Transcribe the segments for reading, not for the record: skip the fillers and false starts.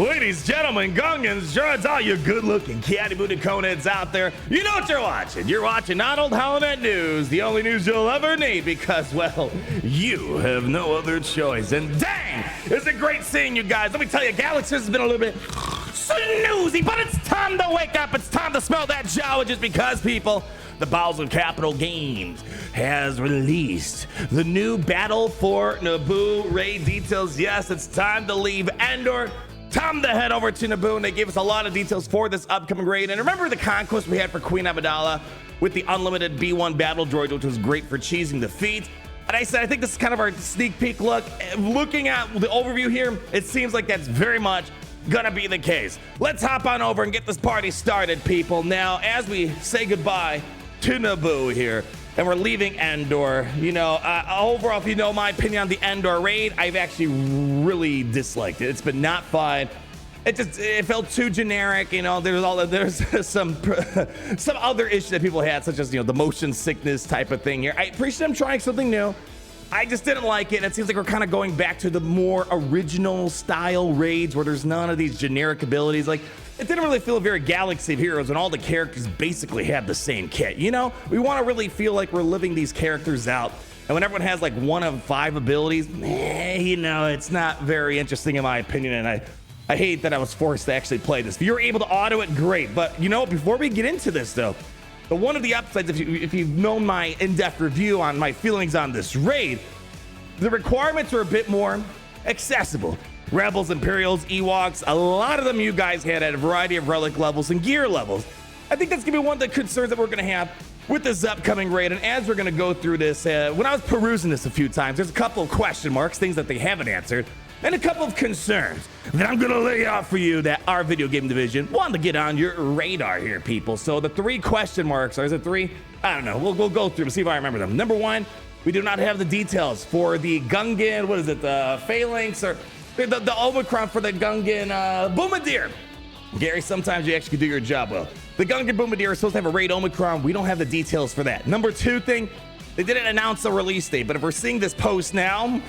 Ladies, gentlemen, Gungans, Druids, all you good-looking, catty-booted coneheads out there, you know what you're watching. You're watching Not Old Holonet News, the only news you'll ever need because, well, you have no other choice. And dang, it's a great seeing you guys. Let me tell you, Galaxy has been a little bit snoozy, but it's time to wake up. It's time to smell that shower just because, people. The Bowels of Capital Games has released the new Battle for Naboo raid details. Yes, it's time to leave Endor. Time to head over to Naboo, and they gave us a lot of details for this upcoming raid. And remember the conquest we had for Queen Amidala with the unlimited B1 battle droid, which was great for cheesing the feat. And I said, I think this is kind of our sneak peek look. Looking at the overview here, it seems like that's very much gonna be the case. Let's hop on over and get this party started, people. Now, as we say goodbye to Naboo here, and we're leaving Endor, you know, overall, if you know my opinion on the Endor raid, I've actually really disliked it. It's been not fun. It felt too generic, you know. There's some other issues that people had, such as, you know, the motion sickness type of thing here. I appreciate them trying something new. I just didn't like it. And it seems like we're kind of going back to the more original style raids where there's none of these generic abilities. Like, it didn't really feel very Galaxy of Heroes when all the characters basically have the same kit. You know, we want to really feel like we're living these characters out. And when everyone has like one of 5 abilities, you know, it's not very interesting in my opinion. And I hate that I was forced to actually play this. If you're able to auto it, great. But you know, before we get into this though, one of the upsides, if you've known my in-depth review on my feelings on this raid, the requirements are a bit more accessible. Rebels, Imperials, Ewoks, a lot of them you guys had at a variety of relic levels and gear levels. I think that's gonna be one of the concerns that we're gonna have with this upcoming raid. And as we're gonna go through this, when I was perusing this a few times, there's a couple of question marks, things that they haven't answered, and a couple of concerns that I'm gonna lay out for you that our video game division wanted to get on your radar here, people. So the 3 question marks, or is it 3? I don't know, we'll go through them, see if I remember them. Number 1, we do not have the details for the Gungan, what is it, the Phalanx, or the Omicron for the Gungan Bombardier. Gary, sometimes you actually do your job well. The Gungan Bombardier is supposed to have a raid Omicron. We don't have the details for that. Number 2 thing, they didn't announce a release date, but if we're seeing this post now,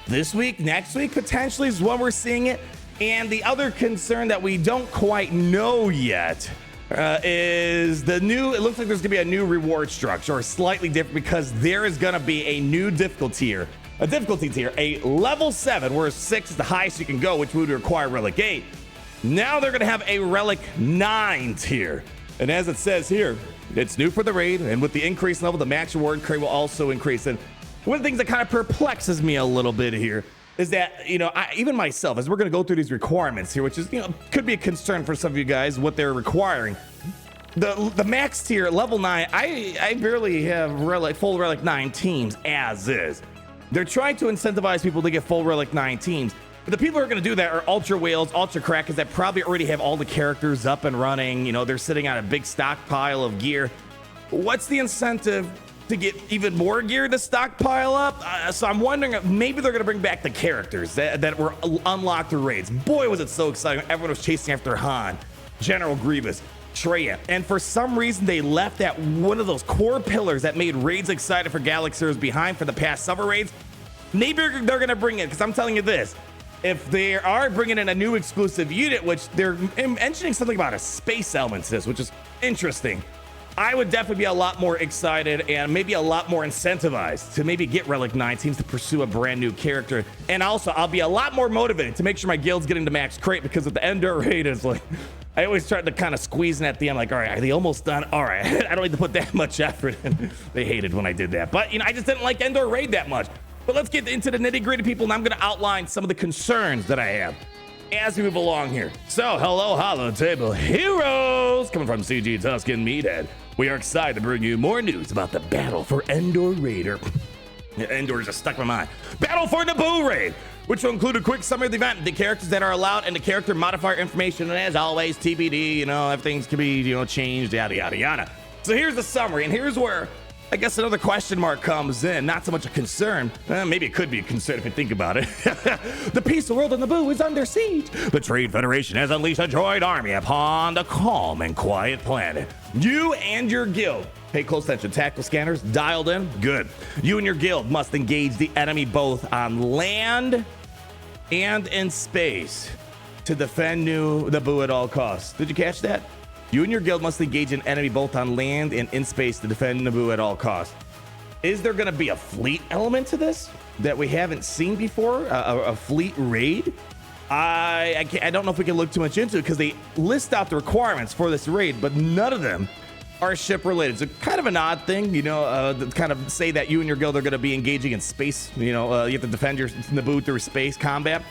this week, next week, potentially is when we're seeing it. And the other concern that we don't quite know yet is the new, it looks like there's gonna be a new reward structure, or slightly different, because there is gonna be a new difficulty tier. A difficulty tier, a level 7, where 6 is the highest you can go, which would require relic 8. Now they're gonna have a relic 9 tier. And as it says here, it's new for the raid, and with the increased level, the max reward crate will also increase. And one of the things that kind of perplexes me a little bit here is that, you know, even myself, as we're gonna go through these requirements here, which is, you know, could be a concern for some of you guys, what they're requiring. The max tier, level 9, I barely have full relic 9 teams as is. They're trying to incentivize people to get full relic 9 teams. But the people who are going to do that are Ultra Whales, Ultra Krakens that probably already have all the characters up and running. You know, they're sitting on a big stockpile of gear. What's the incentive to get even more gear to stockpile up? So I'm wondering if maybe they're going to bring back the characters that were unlocked through raids. Boy, was it so exciting. Everyone was chasing after Han, General Grievous, Traya. And for some reason, they left that one of those core pillars that made raids excited for Galaxers behind for the past summer raids. Maybe they're going to bring it, because I'm telling you this. If they are bringing in a new exclusive unit, which they're mentioning something about a space element to this, which is interesting, I would definitely be a lot more excited and maybe a lot more incentivized to maybe get Relic 9 teams to pursue a brand new character. And also, I'll be a lot more motivated to make sure my guild's getting to max crate, because at the Endor raid, it's like, I always try to kind of squeeze in at the end, like, all right, are they almost done? All right, I don't need to put that much effort in. They hated when I did that. But, you know, I just didn't like Endor raid that much. But let's get into the nitty-gritty, people, and I'm going to outline some of the concerns that I have as we move along here. So, hello, Hollow Table Heroes! Coming from CG Tuscan Meathead, we are excited to bring you more news about the Battle for Endor Raider. Endor just stuck in my mind. Battle for Naboo Raid, which will include a quick summary of the event, the characters that are allowed, and the character modifier information. And as always, TBD, you know, everything's can be, you know, changed, yada, yada, yada. So here's the summary, and here's where I guess another question mark comes in. Not so much a concern. Maybe it could be a concern if you think about it. The peaceful world of Naboo is under siege. The Trade Federation has unleashed a droid army upon the calm and quiet planet. You and your guild, pay close attention, tactical scanners dialed in, good. You and your guild must engage the enemy both on land and in space. to defend Naboo at all costs. Did you catch that? You and your guild must engage an enemy both on land and in space to defend Naboo at all costs. Is there going to be a fleet element to this that we haven't seen before? A fleet raid? I don't know if we can look too much into it because they list out the requirements for this raid, but none of them are ship related. So kind of an odd thing, you know, to kind of say that you and your guild are going to be engaging in space. You know, you have to defend your Naboo through space combat.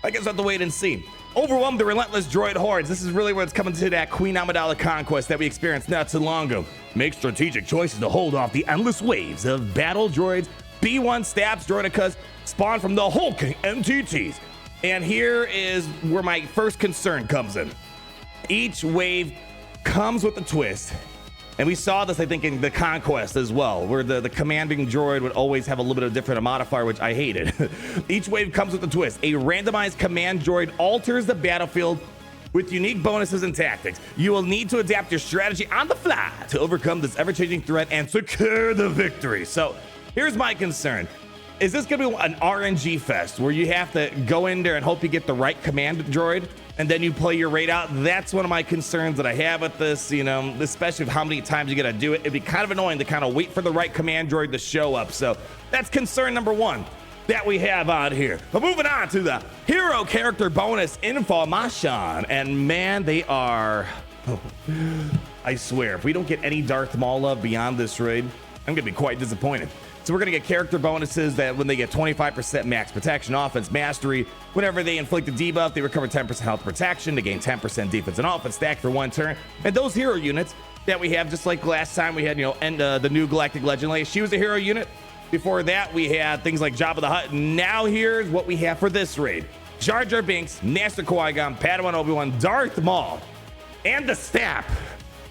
I guess we'll have to wait and see. Overwhelm the relentless droid hordes. This is really where it's coming to that Queen Amidala conquest that we experienced not too long ago. Make strategic choices to hold off the endless waves of battle droids, B1 stabs droidicas spawn from the hulking MTTs. And here is where my first concern comes in. Each wave comes with a twist. And we saw this, I think, in the Conquest as well, where the commanding droid would always have a little bit of different modifier, which I hated. Each wave comes with a twist. A randomized command droid alters the battlefield with unique bonuses and tactics. You will need to adapt your strategy on the fly to overcome this ever-changing threat and secure the victory. So here's my concern. Is this going to be an RNG fest where you have to go in there and hope you get the right command droid and then you play your raid out? That's one of my concerns that I have with this, you know, especially with how many times you got to do it. It'd be kind of annoying to kind of wait for the right command droid to show up. So that's concern number one that we have on here. But moving on to the hero character bonus information. And man, they are, I swear, if we don't get any Darth Maul love beyond this raid, I'm going to be quite disappointed. So we're going to get character bonuses that when they get 25% max protection, offense mastery, whenever they inflict a debuff, they recover 10% health protection to gain 10% defense and offense stack for 1 turn. And those hero units that we have, just like last time we had, you know, and the new Galactic Legend Lady, she was a hero unit. Before that, we had things like Jabba the Hutt. Now here's what we have for this raid. Jar Jar Binks, Master Qui-Gon, Padawan Obi-Wan, Darth Maul, and the staff.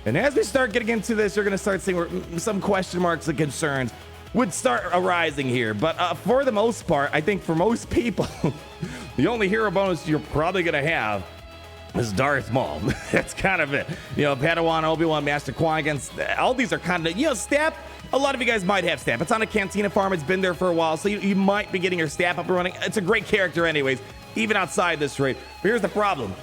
And as we start getting into this, you're going to start seeing some question marks and concerns would start arising here. But for the most part, I think for most people, the only hero bonus you're probably going to have is Darth Maul. That's kind of it. You know, Padawan, Obi-Wan, Master Qui-Gon, all these are kind of, you know, staff. A lot of you guys might have staff. It's on a Cantina farm. It's been there for a while, so you might be getting your staff up and running. It's a great character anyways, even outside this raid. But here's the problem.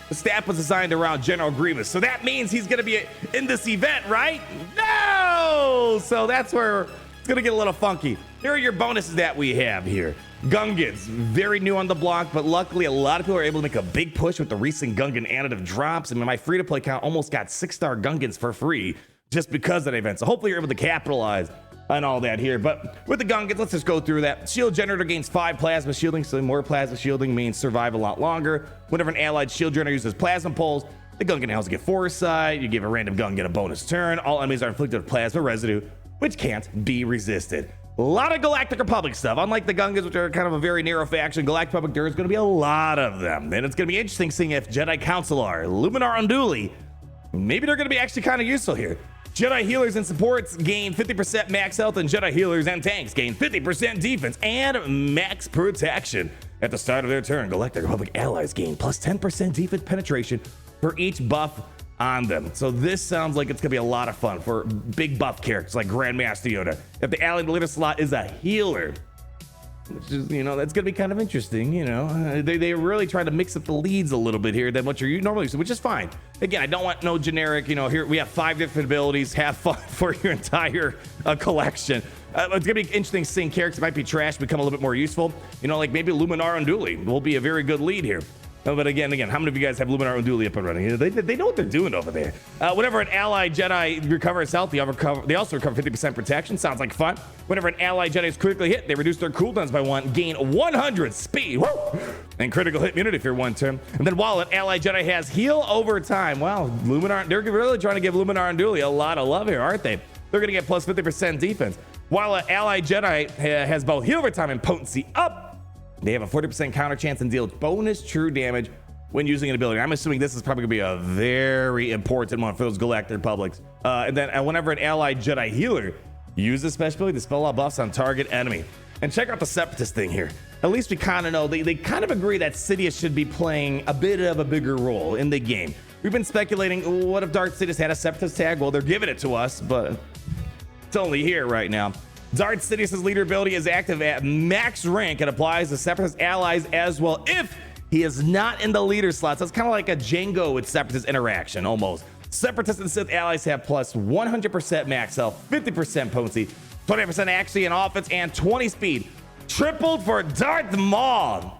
The staff was designed around General Grievous, so that means he's going to be in this event, right? No! So that's where gonna get a little funky. Here are your bonuses that we have here. Gungans, very new on the block, but luckily a lot of people are able to make a big push with the recent Gungan additive drops. I mean, my free-to-play account almost got 6-star Gungans for free just because of that event. So hopefully you're able to capitalize on all that here. But with the Gungans, let's just go through that. Shield generator gains 5 plasma shielding, so more plasma shielding means survive a lot longer. Whenever an allied shield generator uses plasma pulse, the Gungan also get foresight. You give a random Gungan a bonus turn. All enemies are inflicted with plasma residue, which can't be resisted. A lot of Galactic Republic stuff. Unlike the Gungans, which are kind of a very narrow faction, Galactic Republic, there's going to be a lot of them. And it's going to be interesting seeing if Jedi Counselor, Luminar Unduli, maybe they're going to be actually kind of useful here. Jedi healers and supports gain 50% max health, and Jedi healers and tanks gain 50% defense and max protection. At the start of their turn, Galactic Republic allies gain plus 10% defense penetration for each buff on them. So this sounds like it's gonna be a lot of fun for big buff characters like Grandmaster Yoda. If the allied leader slot is a healer, which is, you know, that's gonna be kind of interesting. You know, they really try to mix up the leads a little bit here than what you're normally used to, which is fine. Again, I don't want no generic, you know, here we have 5 different abilities. Have fun for your entire collection. It's gonna be interesting seeing characters that might be trash become a little bit more useful. You know, like maybe Luminar Unduli will be a very good lead here. But again, how many of you guys have Luminar Unduli up and running? They know what they're doing over there. Whenever an allied Jedi recovers health, they also recover 50% protection. Sounds like fun. Whenever an allied Jedi is critically hit, they reduce their cooldowns by 1, gain 100 speed, woo, and critical hit immunity for 1 turn. And then while an allied Jedi has heal over time, wow, they're really trying to give Luminar Unduli a lot of love here, aren't they? They're going to get plus 50% defense. While an allied Jedi has both heal over time and potency up, they have a 40% counter chance and deal bonus true damage when using an ability. I'm assuming this is probably gonna be a very important one for those Galactic Republics. And then whenever an allied Jedi healer uses a special ability to spell out buffs on target enemy. And check out the Separatist thing here. At least we kind of know, they kind of agree that Sidious should be playing a bit of a bigger role in the game. We've been speculating, what if Darth Sidious had a Separatist tag? Well, they're giving it to us, but it's only here right now. Darth Sidious' leader ability is active at max rank and applies to Separatist allies as well if He is not in the leader slots. That's kind of like a Django with Separatist interaction, almost. Separatist and Sith allies have plus 100% max health, 50% potency, 20% accuracy in offense, and 20 speed. Tripled for Darth Maul.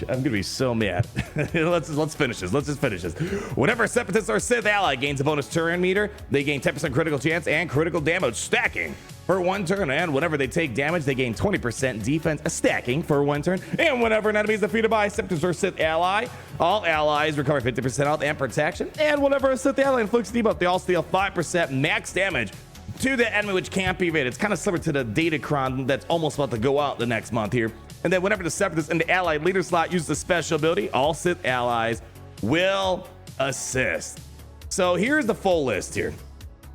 I'm gonna be so mad. let's finish this. Let's just finish this. Whenever a Separatist or Sith ally gains a bonus turn meter, they gain 10% critical chance and critical damage stacking for 1 turn. And whenever they take damage, they gain 20% defense stacking for 1 turn. And whenever an enemy is defeated by a Separatist or Sith ally, all allies recover 50% health and protection. And whenever a Sith ally inflicts debuff, they all steal 5% max damage to the enemy, which can't be evaded. It's kind of similar to the Datacron that's almost about to go out the next month here. And then whenever the Separatist in the allied leader slot uses the special ability, all Sith allies will assist. So here's the full list here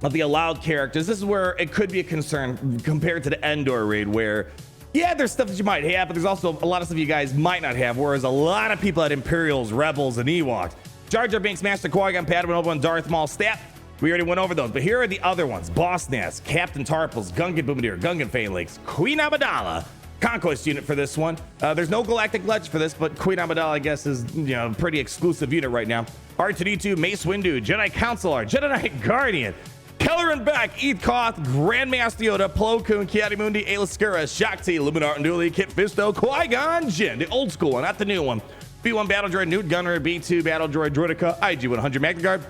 of the allowed characters. This is where it could be a concern compared to the Endor raid, where, yeah, there's stuff that you might have, but there's also a lot of stuff you guys might not have, whereas a lot of people had Imperials, Rebels, and Ewoks. Jar Jar Binks, Master Qui-Gon, Padawan, Obi-Wan, Darth Maul, Stat. We already went over those, but here are the other ones. Boss Nass, Captain Tarpals, Gungan Boomadir, Gungan Phalanx, Queen Amidala, Conquest unit for this one. There's no Galactic Legend for this, but Queen Amidala, I guess, is, you know, pretty exclusive unit right now. R2-D2, Mace Windu, Jedi Counselor, Jedi Knight Guardian, Kelleran Beck, Eth Koth, Grandmaster Yoda, Plo Koon, Ki-Adi-Mundi, Aayla Secura, Shakti, Luminart and Dooley, Kit Fisto, Qui-Gon Jinn, the old school one, not the new one. B1 Battle Droid, Newt Gunner, B2 Battle Droid, Droideka, IG-100 Magna Guard,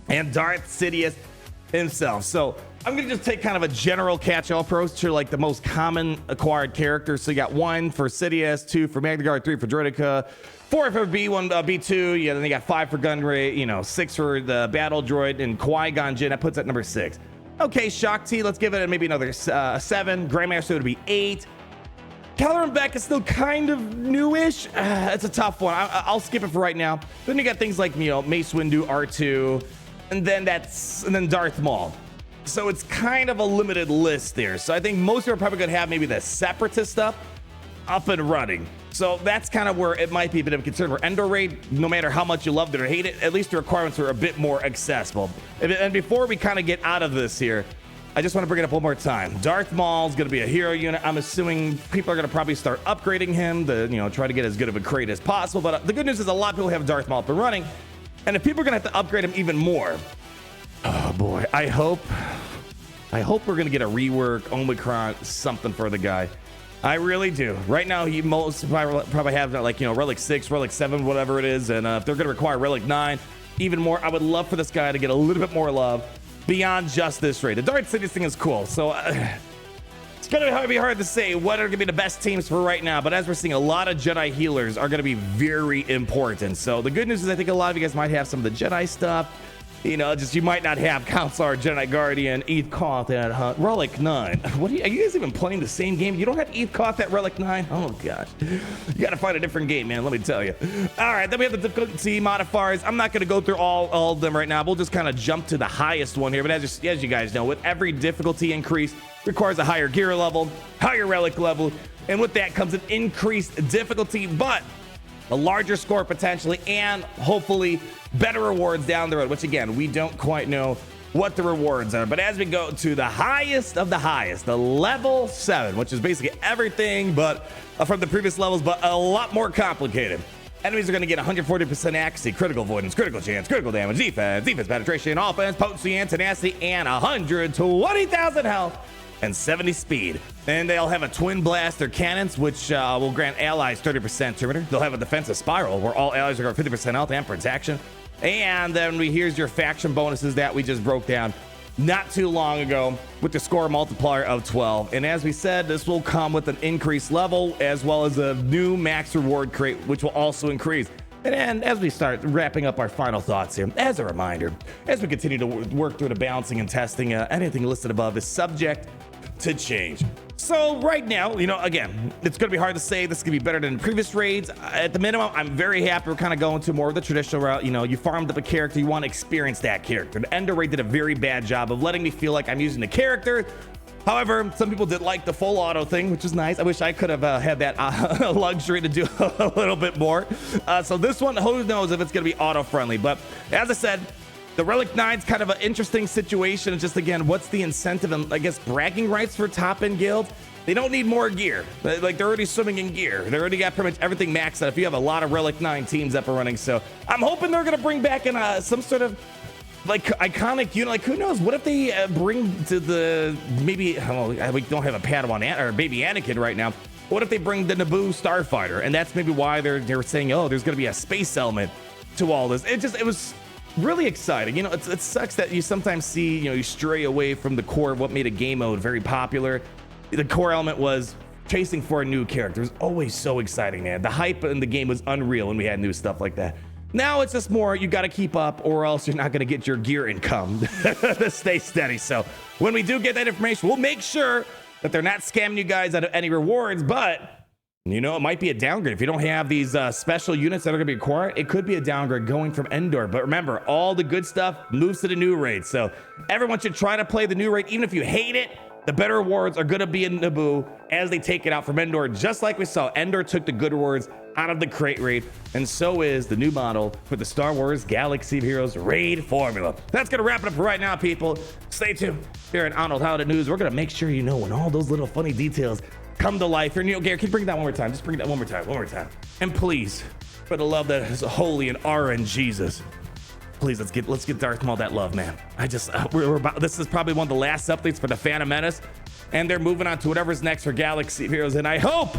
and Darth Sidious himself. So I'm gonna just take kind of a general catch-all approach to like the most common acquired characters. So you got 1 for Sidious, 2 for Magna Guard, 3 for Droideka, 4 for B1, B2. Yeah, then you got 5 for Gunray, you know, 6 for the Battle Droid, and Qui-Gon Jinn. That puts at number 6. Okay, Shakti, let's give it maybe another 7. Grandmaster would be 8. Kelleran Beck is still kind of newish. It's a tough one. I'll skip it for right now. Then you got things like, you know, Mace Windu, R2, and then Darth Maul. So it's kind of a limited list there. So I think most of you are probably going to have maybe the Separatist stuff up and running. So that's kind of where it might be a bit of a concern. For Endor raid, no matter how much you loved it or hate it, at least the requirements are a bit more accessible. And before we kind of get out of this here, I just want to bring it up one more time. Darth Maul is going to be a hero unit. I'm assuming people are going to probably start upgrading him to, you know, try to get as good of a crate as possible. But the good news is a lot of people have Darth Maul up and running. And if people are going to have to upgrade him even more, oh boy, I hope we're going to get a rework, Omicron, something for the guy. I really do. Right now, he most probably have like, you know, Relic 6, Relic 7, whatever it is. And if they're going to require Relic 9, even more, I would love for this guy to get a little bit more love beyond just this raid. The Darth Sidious thing is cool. So it's going to be hard to say what are going to be the best teams for right now. But as we're seeing, a lot of Jedi healers are going to be very important. So the good news is I think a lot of you guys might have some of the Jedi stuff. You know, just you might not have Counselor, Jedi Guardian, Eth Koth at Relic 9. What are you guys even playing the same game? You don't have Eth Koth at Relic 9? Oh gosh, you got to find a different game, man. Let me tell you. All right, then we have the difficulty modifiers. I'm not going to go through all of them right now. We'll just kind of jump to the highest one here. But as you guys know, with every difficulty increase requires a higher gear level, higher relic level, and with that comes an increased difficulty, but a larger score potentially, and hopefully better rewards down the road, which again, we don't quite know what the rewards are. But as we go to the highest of the highest, the level 7, which is basically everything but from the previous levels, but a lot more complicated. Enemies are going to get 140% accuracy, critical avoidance, critical chance, critical damage, defense penetration, offense, potency, and tenacity, and 120,000 health and 70 speed. And they'll have a twin blaster cannons, which will grant allies 30% perimeter. They'll have a defensive spiral where all allies are 50% health and protection. And then here's your faction bonuses that we just broke down not too long ago with the score multiplier of 12. And as we said, this will come with an increased level as well as a new max reward crate, which will also increase. And as we start wrapping up our final thoughts here, as a reminder, as we continue to work through the balancing and testing, anything listed above is subject to change. So right now, you know, again, it's going to be hard to say this is going to be better than previous raids. At the minimum, I'm very happy we're kind of going to more of the traditional route. You know, you farmed up a character, you want to experience that character. The Endor raid did a very bad job of letting me feel like I'm using the character. However, some people did like the full auto thing, which is nice. I wish I could have had that luxury to do a little bit more. So this one, who knows if it's going to be auto friendly. But as I said, the Relic 9's kind of an interesting situation. It's just, again, what's the incentive and, I guess, bragging rights for top-end guilds? They don't need more gear. Like, they're already swimming in gear. They already got pretty much everything maxed out if you have a lot of Relic 9 teams up and running. So I'm hoping they're going to bring back in some sort of like iconic unit. Like, who knows? What if they bring to the maybe, we don't have a Padawan or baby Anakin right now. What if they bring the Naboo starfighter? And that's maybe why they're saying, oh, there's going to be a space element to all this. It was really exciting. You know, it sucks that you sometimes see, you stray away from the core of what made a game mode very popular. The core element was chasing for a new character. It was always so exciting, man. The hype in the game was unreal when we had new stuff like that. Now it's just more, you got to keep up or else you're not going to get your gear income to stay steady. So when we do get that information, we'll make sure that they're not scamming you guys out of any rewards, but it might be a downgrade. If you don't have these special units that are going to be acquired, it could be a downgrade going from Endor. But remember, all the good stuff moves to the new raid. So everyone should try to play the new raid. Even if you hate it, the better rewards are going to be in Naboo as they take it out from Endor. Just like we saw, Endor took the good rewards out of the crate raid, and so is the new model for the Star Wars Galaxy of Heroes raid formula. That's going to wrap it up for right now, people. Stay tuned here at Arnold Holiday News. We're going to make sure you know when all those little funny details come to life. Here, Neil Gare, can you bring that one more time? Just bring that one more time. And please, for the love that is holy and RNGesus, please let's get Darth Maul that love, man. We're about, this is probably one of the last updates for the Phantom Menace, and they're moving on to whatever's next for Galaxy of Heroes, and I hope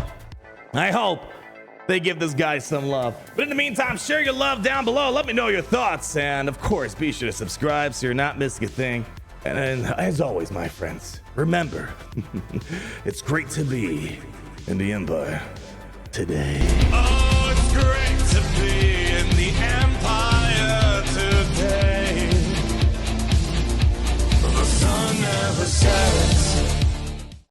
they give this guy some love. But in the meantime, share your love down below. Let me know your thoughts, and of course, be sure to subscribe so you're not missing a thing. And as always, my friends, remember, it's great to be in the Empire today. Oh, it's great to be